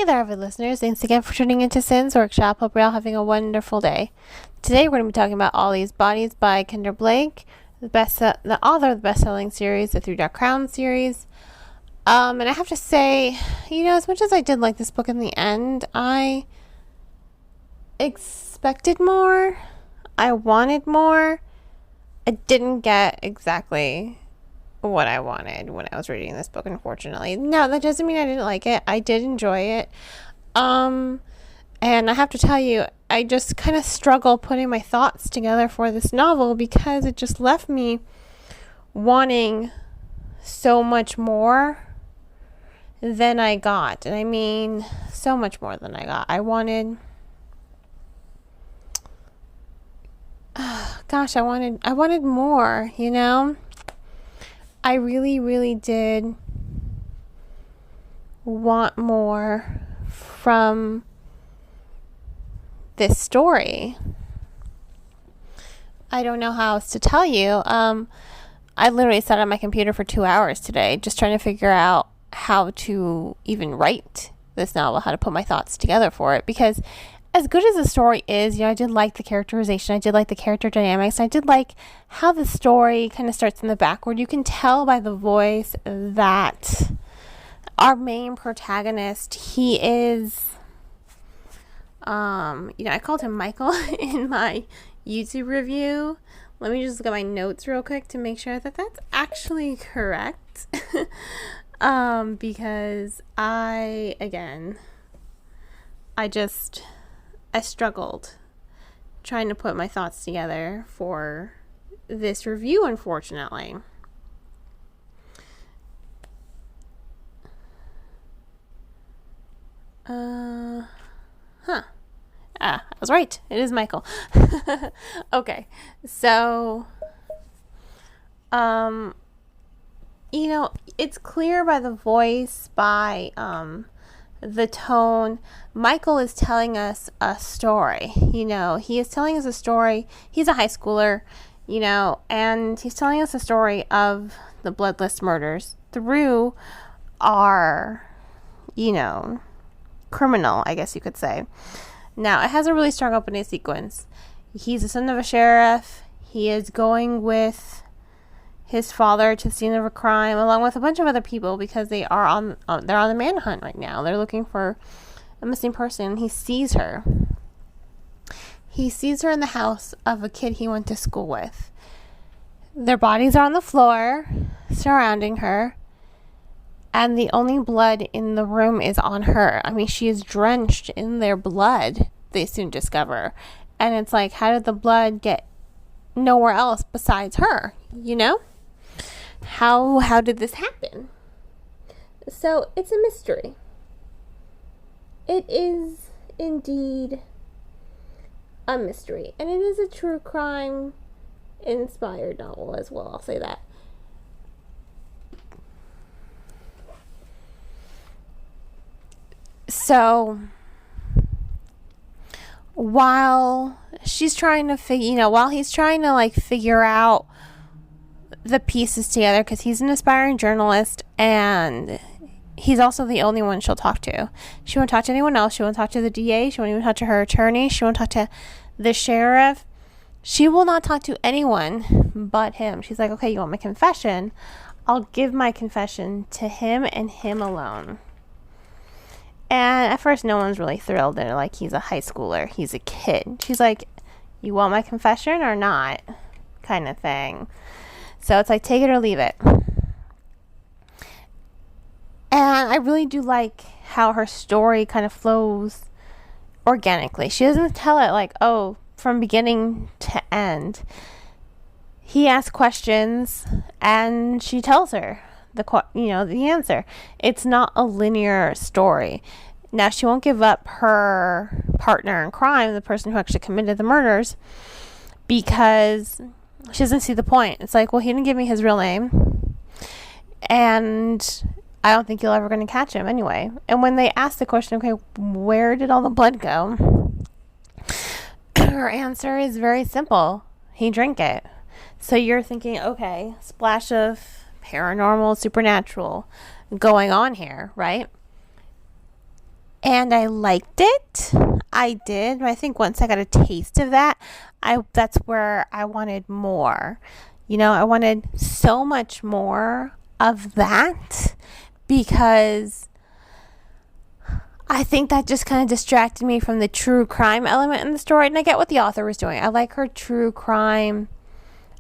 Hey there, avid listeners. Thanks again for tuning into Sin's Workshop. Hope you're all having a wonderful day. Today we're going to be talking about All These Bodies by Kendra Blake, the author of the best-selling series, the Three Dark Crowns series. And I have to say, as much as I did like this book in the end, I expected more. I wanted more. I didn't get exactly what I wanted when I was reading this book, unfortunately. No, that doesn't mean I didn't like it. I did enjoy it. And I have to tell you, I just kind of struggle putting my thoughts together for this novel because it just left me wanting so much more than I got. And I mean, so much more than I got. I wanted more, I really, really did want more from this story. I don't know how else to tell you. I literally sat on my computer for 2 hours today just trying to figure out how to even write this novel, how to put my thoughts together for it, because as good as the story is, I did like the characterization, I did like the character dynamics, I did like how the story kind of starts in the backward. You can tell by the voice that our main protagonist, he is, I called him Michael in my YouTube review. Let me just look at my notes real quick to make sure that that's actually correct. Because I struggled trying to put my thoughts together for this review, unfortunately. I was right. It is Michael. Okay. So, it's clear by the voice, by, the tone. Michael is telling us a story. He is telling us a story. He's a high schooler, and he's telling us a story of the bloodless murders through our, criminal, I guess you could say. Now, it has a really strong opening sequence. He's the son of a sheriff. He is going with his father to the scene of a crime, along with a bunch of other people, because they're on the manhunt right now. They're looking for a missing person. He sees her. He sees her in the house of a kid he went to school with. Their bodies are on the floor, surrounding her, and the only blood in the room is on her. I mean, she is drenched in their blood, they soon discover. And it's like, how did the blood get nowhere else besides her, How did this happen? So, it's a mystery. It is indeed a mystery. And it is a true crime inspired novel as well, I'll say that. So, while she's trying to while he's trying to figure out the pieces together, because he's an aspiring journalist and he's also the only one she'll talk to. She won't talk to anyone else. She won't talk to the DA. She won't even talk to her attorney. She won't talk to the sheriff. She will not talk to anyone but him. She's like, okay, you want my confession? I'll give my confession to him and him alone. And at first, no one's really thrilled. They're like, he's a high schooler. He's a kid. She's like, you want my confession or not? Kind of thing. So it's like, take it or leave it. And I really do like how her story kind of flows organically. She doesn't tell it from beginning to end. He asks questions and she tells her the answer. It's not a linear story. Now, she won't give up her partner in crime, the person who actually committed the murders, because she doesn't see the point. It's like, well, he didn't give me his real name, and I don't think you're ever going to catch him anyway. And when they ask the question, okay, where did all the blood go? Her answer is very simple. He drank it. So you're thinking, okay, splash of paranormal, supernatural going on here, right? and I liked it. I did. I think once I got a taste of that, that's where I wanted more. I wanted so much more of that because I think that just kind of distracted me from the true crime element in the story. And I get what the author was doing. I like her true crime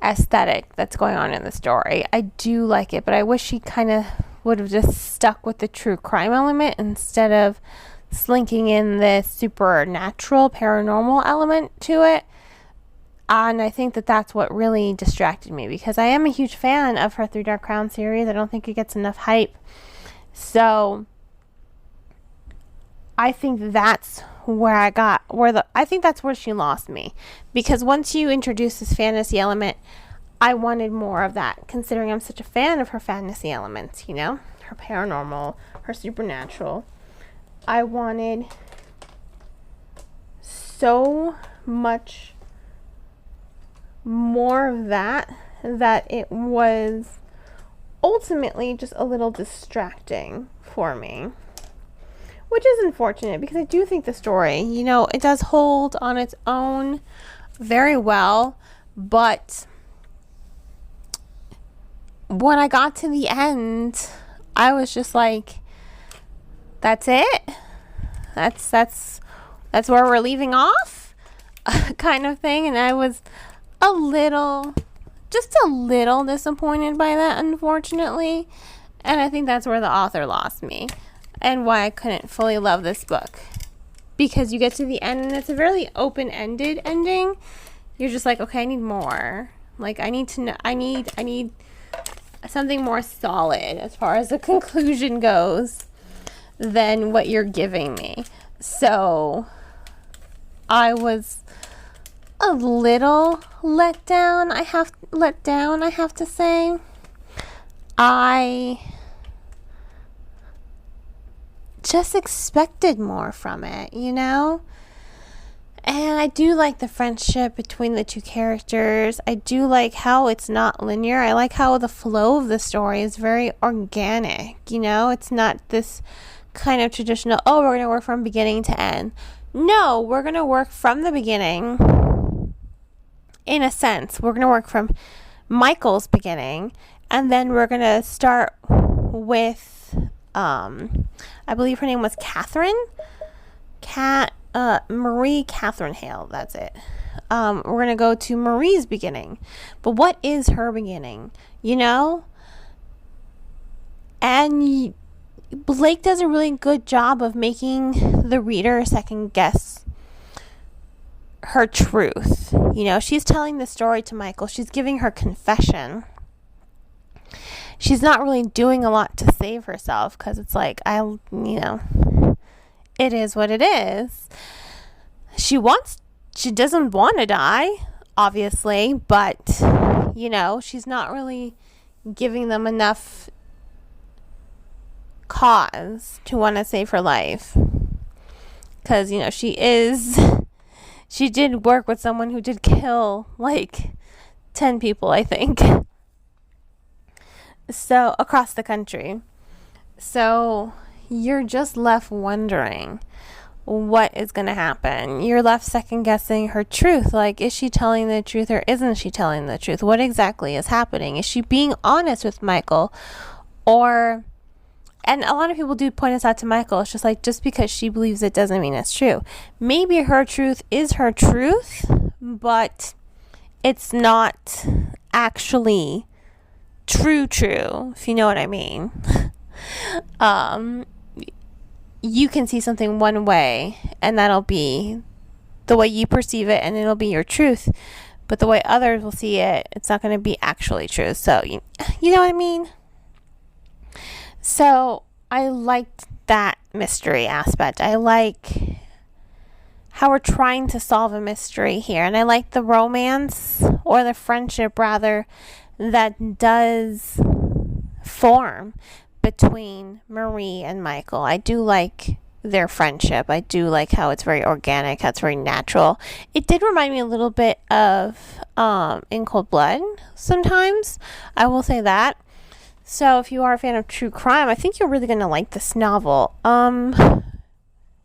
aesthetic that's going on in the story. I do like it, but I wish she kind of would have just stuck with the true crime element instead of slinking in this supernatural, paranormal element to it. And I think that that's what really distracted me because I am a huge fan of her Three Dark Crown series. I don't think it gets enough hype. So I think that's where I think that's where she lost me. Because once you introduce this fantasy element, I wanted more of that, considering I'm such a fan of her fantasy elements, her paranormal, her supernatural. I wanted so much more of that it was ultimately just a little distracting for me. Which is unfortunate because I do think the story, it does hold on its own very well. But when I got to the end, I was just like, that's it? That's where we're leaving off? Kind of thing. And I was just a little disappointed by that, unfortunately. And I think that's where the author lost me. And why I couldn't fully love this book. Because you get to the end and it's a very open-ended ending. You're just like, okay, I need more. Like, I need to know, I need something more solid as far as the conclusion goes than what you're giving me. So, I was a little let down, I have to say. I just expected more from it, And I do like the friendship between the two characters. I do like how it's not linear. I like how the flow of the story is very organic, It's not this kind of traditional, we're going to work from beginning to end. No, we're going to work from the beginning, in a sense. We're going to work from Michael's beginning, and then we're going to start with I believe her name was Catherine. Marie Catherine Hale, that's it. We're going to go to Marie's beginning. But what is her beginning? And Blake does a really good job of making the reader second guess her truth. She's telling the story to Michael. She's giving her confession. She's not really doing a lot to save herself because it's like, it is what it is. She doesn't want to die, obviously, but, she's not really giving them enough cause to want to save her life. Because, she did work with someone who did kill, 10 people, I think. So, across the country. So, you're just left wondering what is going to happen. You're left second guessing her truth. Is she telling the truth or isn't she telling the truth? What exactly is happening? Is she being honest with Michael? And a lot of people do point this out to Michael. It's just because she believes it doesn't mean it's true. Maybe her truth is her truth, but it's not actually true, if you know what I mean. You can see something one way, and that'll be the way you perceive it, and it'll be your truth. But the way others will see it, it's not going to be actually true. So, you know what I mean? So, I liked that mystery aspect. I like how we're trying to solve a mystery here. And I like the romance, or the friendship, rather, that does form between Marie and Michael. I do like their friendship. I do like how it's very organic, how it's very natural. It did remind me a little bit of In Cold Blood sometimes. I will say that. So if you are a fan of true crime, I think you're really going to like this novel.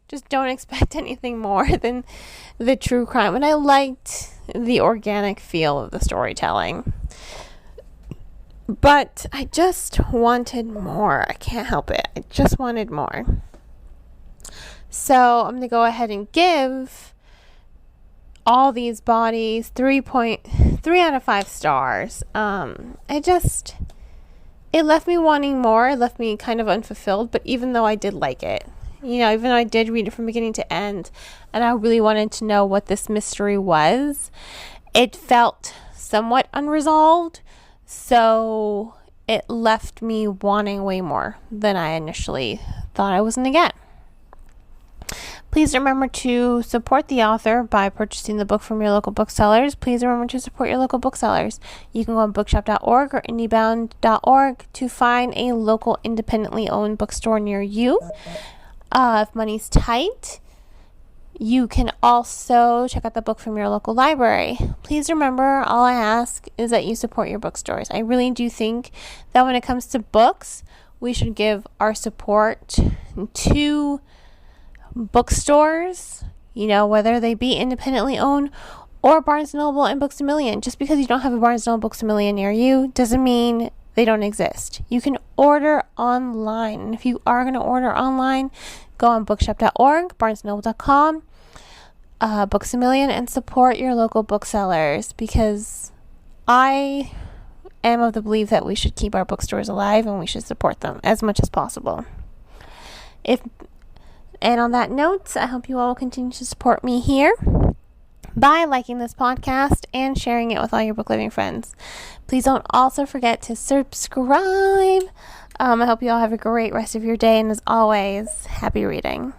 Just don't expect anything more than the true crime. And I liked the organic feel of the storytelling. But I just wanted more. I can't help it. I just wanted more. So I'm going to go ahead and give all these bodies 3.3 out of 5 stars. It left me wanting more. It left me kind of unfulfilled, but even though I did like it, even though I did read it from beginning to end, and I really wanted to know what this mystery was, it felt somewhat unresolved, so it left me wanting way more than I initially thought I was going to get. Please remember to support the author by purchasing the book from your local booksellers. Please remember to support your local booksellers. You can go on bookshop.org or indiebound.org to find a local independently owned bookstore near you. If money's tight, you can also check out the book from your local library. Please remember, all I ask is that you support your bookstores. I really do think that when it comes to books, we should give our support to bookstores, whether they be independently owned or Barnes & Noble and Books A Million. Just because you don't have a Barnes & Noble Books A Million near you doesn't mean they don't exist. You can order online. And if you are going to order online, go on bookshop.org, barnesandnoble.com, Books A Million, and support your local booksellers, because I am of the belief that we should keep our bookstores alive and we should support them as much as possible. And on that note, I hope you all will continue to support me here by liking this podcast and sharing it with all your book loving friends. Please don't also forget to subscribe. I hope you all have a great rest of your day, and as always, happy reading.